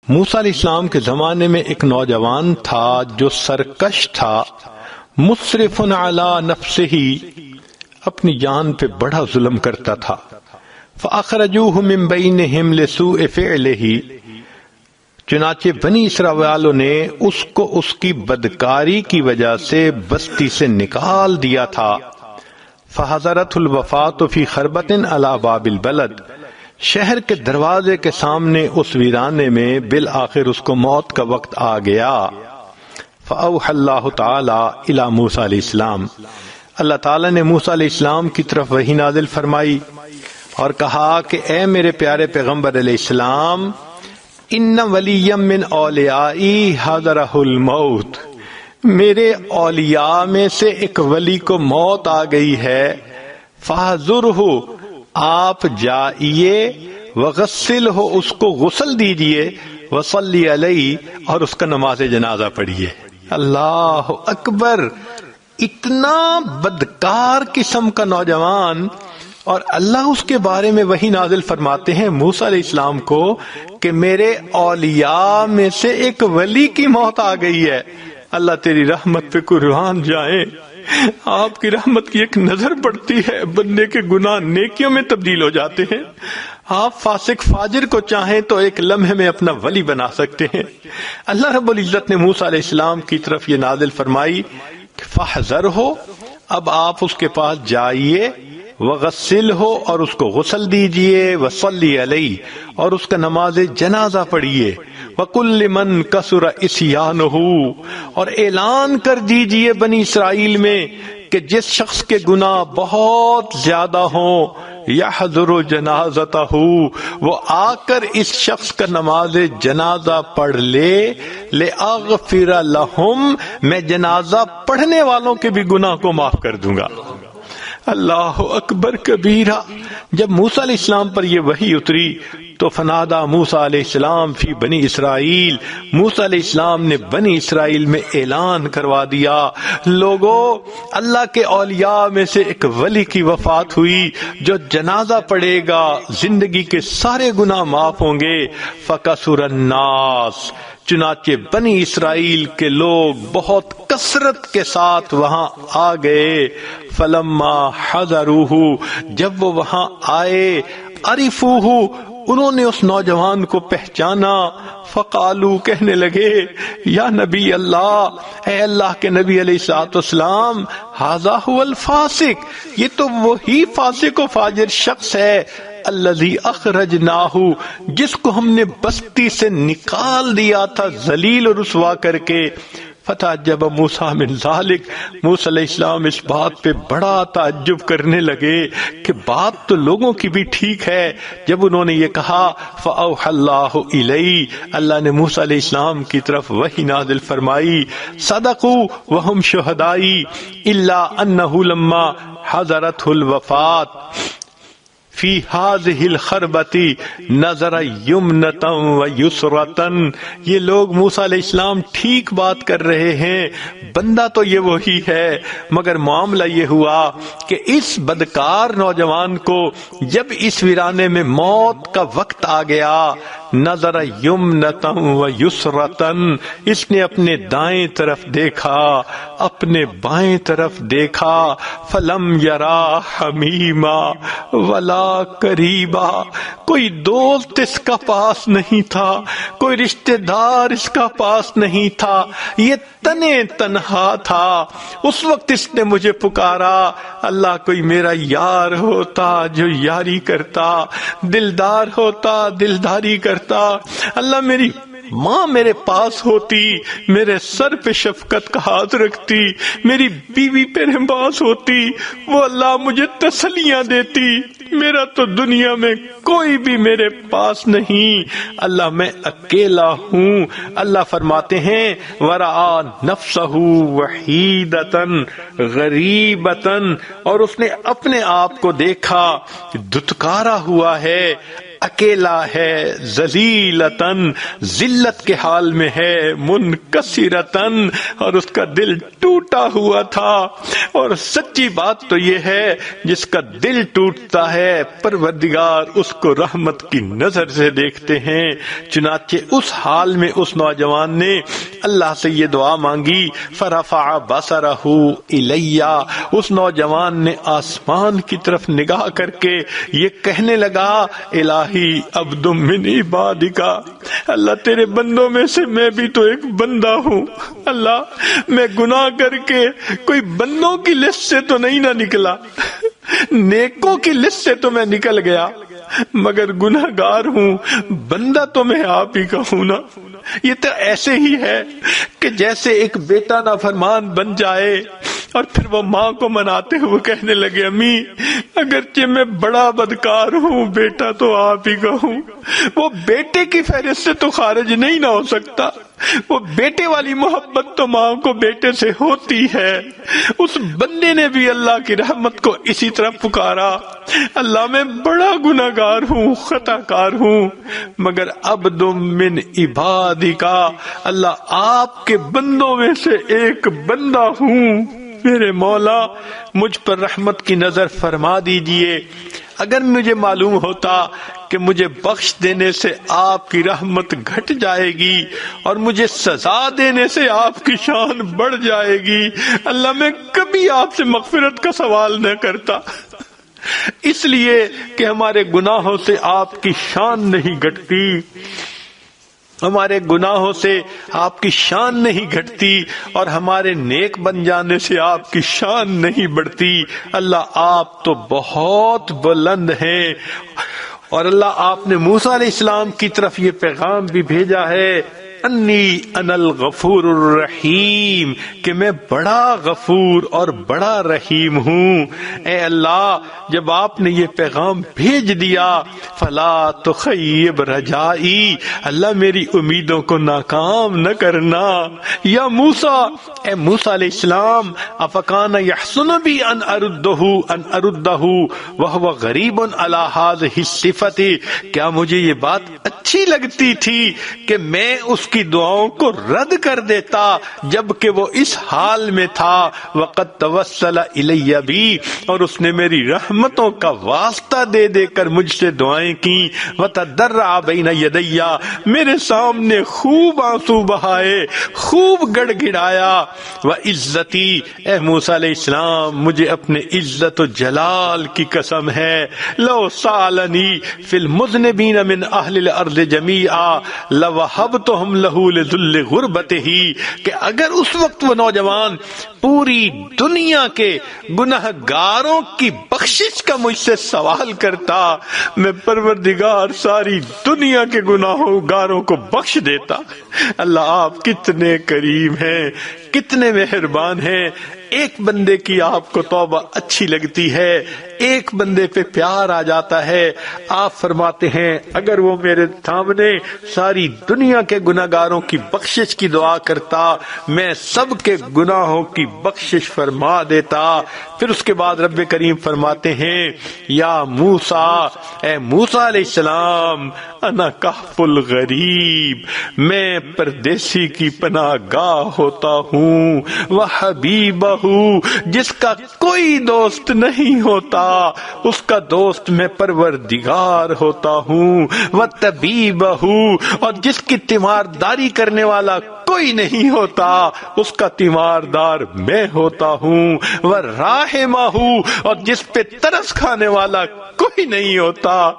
موسیٰ علیہ السلام کے زمانے میں ایک نوجوان تھا جو سرکش تھا، مسرف علی نفسہ، اپنی جان پہ بڑا ظلم کرتا تھا۔ فاخرجوہ من بینہم لسوء فعلہ، چنانچہ بنی اسرائیل والوں نے اس کو اس کی بدکاری کی وجہ سے بستی سے نکال دیا تھا۔ فحضرت الوفات فی خربۃ علی باب البلد، شہر کے دروازے کے سامنے اس ویرانے میں بالآخر اس کو موت کا وقت آ گیا۔ فأوحى اللہ تعالی الی موسیٰ علیہ السلام، اللہ تعالیٰ نے موسیٰ علیہ السلام کی طرف وحی نازل فرمائی اور کہا کہ اے میرے پیارے پیغمبر علیہ السلام، ان ولیا من اولیائی حضرہ الموت، میرے اولیاء میں سے ایک ولی کو موت آ گئی ہے، فاحذرہ، آپ جائیے، وغسلہ، اس کو غسل دیجئے، وصلی علیہ، اور اس کا نماز جنازہ پڑھیے۔ اللہ اکبر، اتنا بدکار قسم کا نوجوان، اور اللہ اس کے بارے میں وحی نازل فرماتے ہیں موسیٰ علیہ السلام کو کہ میرے اولیاء میں سے ایک ولی کی موت آ گئی ہے۔ اللہ تیری رحمت پہ قربان جائیں، آپ کی رحمت کی ایک نظر پڑتی ہے، بندے کے گناہ نیکیوں میں تبدیل ہو جاتے ہیں۔ آپ فاسق فاجر کو چاہیں تو ایک لمحے میں اپنا ولی بنا سکتے ہیں۔ اللہ رب العزت نے موسیٰ علیہ السلام کی طرف یہ نازل فرمائی کہ فاحذرہ، اب آپ اس کے پاس جائیے، وغسلہ، اور اس کو غسل دیجئے، وصلی علیہ، اور اس کا نماز جنازہ پڑھیے، وَقُلْ لِمَنْ كَثُرَ عِصْيَانُهُ، اور اعلان کر دیجئے بنی اسرائیل میں کہ جس شخص کے گناہ بہت زیادہ ہوں، یحضر جنازتہ، وہ آ کر اس شخص کا نماز جنازہ پڑھ لے، لِأَغْفِرَ لَهُمْ، میں جنازہ پڑھنے والوں کے بھی گناہ کو معاف کر دوں گا۔ اللہ اکبر کبیرہ۔ جب موسیٰ علیہ السلام پر یہ وحی اتری تو فنادا موسیٰ علیہ السلام فی بنی اسرائیل، موسیٰ علیہ السلام نے بنی اسرائیل میں اعلان کروا دیا، لوگو، اللہ کے اولیاء میں سے ایک ولی کی وفات ہوئی، جو جنازہ پڑے گا زندگی کے سارے گناہ معاف ہوں گے۔ فکثر الناس، چنانچہ بنی اسرائیل کے لوگ بہت کثرت کے ساتھ وہاں آ گئے۔ فلما حضروہ، جب وہ وہاں آئے، عرفوہ، انہوں نے اس نوجوان کو پہچانا، فقالو، کہنے لگے، یا نبی اللہ، اے اللہ کے نبی علیہ الصلوۃ والسلام، ھذا ھو الفاسق، یہ تو وہی فاسق و فاجر شخص ہے، الذی اخرجناہ، جس کو ہم نے بستی سے نکال دیا تھا ذلیل و رسوا کر کے۔ فتعجب موسیٰ من ذلک، موسیٰ علیہ السلام اس بات پہ بڑا تعجب کرنے لگے کہ بات تو لوگوں کی بھی ٹھیک ہے۔ جب انہوں نے یہ کہا، فأوحى اللہ الیہ، اللہ نے موسیٰ علیہ السلام کی طرف وحی نازل فرمائی، صدقوا وہم شہدائی، الا انہ لما حضرتہ الوفات فی ہذہ الخربۃ نظر یمنۃ و یسرۃ، یہ لوگ موسیٰ علیہ السلام ٹھیک بات کر رہے ہیں، بندہ تو یہ وہی ہے، مگر معاملہ یہ ہوا کہ اس بدکار نوجوان کو جب اس ویرانے میں موت کا وقت آ گیا، نظر یمنۃ و یسرۃ، اس نے اپنے دائیں طرف دیکھا، اپنے بائیں طرف دیکھا، فلم یرا حمیما ولا قریبا، کوئی دوست اس کا پاس نہیں تھا، کوئی رشتہ دار اس کا پاس نہیں تھا، یہ تنے تنہا تھا۔ اس وقت اس نے مجھے پکارا، اللہ کوئی میرا یار ہوتا جو یاری کرتا، دلدار ہوتا دلداری کرتا، اللہ میری ماں میرے پاس ہوتی، میرے سر پہ شفقت کا ہاتھ رکھتی، میری بیوی میرے پاس ہوتی، وہ اللہ مجھے تسلیاں دیتی، میرا تو دنیا میں کوئی بھی میرے پاس نہیں، اللہ میں اکیلا ہوں۔ اللہ فرماتے ہیں، ورعا نفسہ وحیدتن غریبتن، اور اس نے اپنے آپ کو دیکھا دتکارا ہوا ہے، اکیلا ہے، ذلیلتن ذلت کے حال میں ہے، منکسرتن اور اس کا دل ٹوٹا ہوا تھا۔ اور سچی بات تو یہ ہے جس کا دل ٹوٹتا ہے پروردگار اس کو رحمت کی نظر سے دیکھتے ہیں۔ چنانچہ اس حال میں اس نوجوان نے اللہ سے یہ دعا مانگی، فرفع بصرہ الیہ، اس نوجوان نے آسمان کی طرف نگاہ کر کے یہ کہنے لگا، الہی عبد من عبادک، اللہ تیرے بندوں میں سے میں بھی تو ایک بندہ ہوں، اللہ میں گناہ کر کے کوئی بندوں کی لسٹ سے تو نہیں نہ نکلا، نیکوں کی لسٹ سے تو میں نکل گیا، مگر گناہگار ہوں، بندہ تو میں آپ ہی کا ہوں نا۔ یہ تو ایسے ہی ہے کہ جیسے ایک بیٹا نافرمان بن جائے اور پھر وہ ماں کو مناتے ہوئے کہنے لگے، امی اگرچہ میں بڑا بدکار ہوں، بیٹا تو آپ ہی کا ہوں۔ وہ بیٹے کی فہرست سے تو خارج نہیں نہ ہو سکتا، وہ بیٹے والی محبت تو ماں کو بیٹے سے ہوتی ہے۔ اس بندے نے بھی اللہ کی رحمت کو اسی طرح پکارا، اللہ میں بڑا گناہگار ہوں، خطا کار ہوں، مگر عبد من عبادک، اللہ آپ کے بندوں میں سے ایک بندہ ہوں، میرے مولا مجھ پر رحمت کی نظر فرما دیجئے۔ اگر مجھے معلوم ہوتا کہ مجھے بخش دینے سے آپ کی رحمت گھٹ جائے گی اور مجھے سزا دینے سے آپ کی شان بڑھ جائے گی، اللہ میں کبھی آپ سے مغفرت کا سوال نہ کرتا، اس لیے کہ ہمارے گناہوں سے آپ کی شان نہیں گھٹتی، ہمارے گناہوں سے آپ کی شان نہیں گھٹتی، اور ہمارے نیک بن جانے سے آپ کی شان نہیں بڑھتی۔ اللہ آپ تو بہت بلند ہیں، اور اللہ آپ نے موسیٰ علیہ السلام کی طرف یہ پیغام بھی بھیجا ہے، انی انا الغفور الرحیم، کہ میں بڑا غفور اور بڑا رحیم ہوں۔ اے اللہ جب آپ نے یہ پیغام بھیج دیا، فلا تخیب رجائی، اللہ میری امیدوں کو ناکام نہ کرنا۔ یا موسیٰ، اے موسیٰ علیہ السلام، افکان یحسن بی ان اردہ وہو غریب علی ہذہ الصفۃ، کیا مجھے یہ بات اچھی لگتی تھی کہ میں اس کی دعاؤں کو رد کر دیتا جبکہ وہ اس حال میں تھا، وقد توسل الی بی، اور اس نے میری رحمتوں کا واسطہ دے دے کر مجھ سے دعائیں کی، وتضرع بین یدی، میرے سامنے خوب آنسو بہائے، خوب گڑ گڑایا، وعزتی، اے موسیٰ علیہ السلام مجھے اپنے عزت و جلال کی قسم ہے، لو سالنی فی المذنبین من اہل الارض جمیعا لوہبتہم لہو لذل غربتہ، کہ اگر اس وقت وہ نوجوان پوری دنیا کے گناہ گاروں کی بخشش کا مجھ سے سوال کرتا، میں پروردگار ساری دنیا کے گناہوں گاروں کو بخش دیتا۔ اللہ آپ کتنے کریم ہیں، کتنے مہربان ہیں۔ ایک بندے کی آپ کو توبہ اچھی لگتی ہے، ایک بندے پہ پیار آ جاتا ہے، آپ فرماتے ہیں اگر وہ میرے سامنے ساری دنیا کے گناہگاروں کی بخشش کی دعا کرتا، میں سب کے گناہوں کی بخشش فرما دیتا۔ پھر اس کے بعد رب کریم فرماتے ہیں، یا موسیٰ، اے موسیٰ علیہ السلام، انا کہف الغریب، میں پردیسی کی پناہ گاہ ہوتا ہوں، وحبیبہ، جس کا کوئی دوست نہیں ہوتا اس کا دوست میں پروردگار ہوتا ہوں، وطبیبہ، اور جس کی تیمارداری کرنے والا کوئی نہیں ہوتا اس کا تیماردار میں ہوتا ہوں، وراحمہ، اور جس پہ ترس کھانے والا کوئی نہیں ہوتا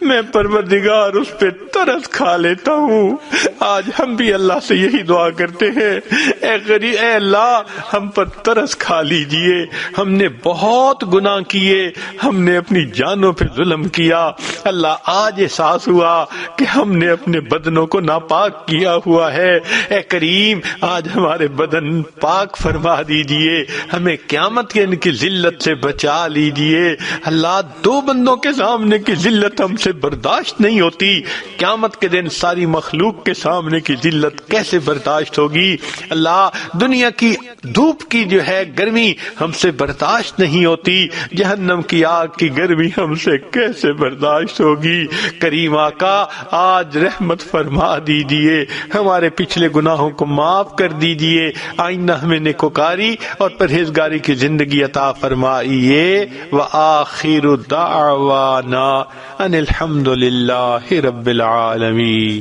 میں پروردگار اس پہ ترس کھا لیتا ہوں۔ آج ہم بھی اللہ سے یہی دعا کرتے ہیں، اے اللہ ہم پر ترس کھا لیجئے، ہم نے بہت گناہ کیے، ہم نے اپنی جانوں پہ ظلم کیا، اللہ آج احساس ہوا کہ ہم نے اپنے بدنوں کو ناپاک کیا ہوا ہے، اے کریم آج ہمارے بدن پاک فرما دیجئے، ہمیں قیامت کے ان کی ذلت سے بچا لیجئے۔ اللہ دو بندوں کے سامنے کی ذلت ہم سے برداشت نہیں ہوتی، قیامت کے دن ساری مخلوق کے سامنے کی ذلت کیسے برداشت ہوگی؟ اللہ دنیا کی دھوپ کی جو ہے گرمی ہم سے برداشت نہیں ہوتی، جہنم کی آگ کی گرمی ہم سے کیسے برداشت ہوگی؟ کریم آقا آج رحمت فرما دیجئے، ہمارے پچھلے گناہوں کو معاف کر دیجئے، آئندہ ہمیں نیکوکاری اور پرہیزگاری کی زندگی عطا فرمائیے۔ وآخر دعوانا ان الحمد للہ رب العالمین۔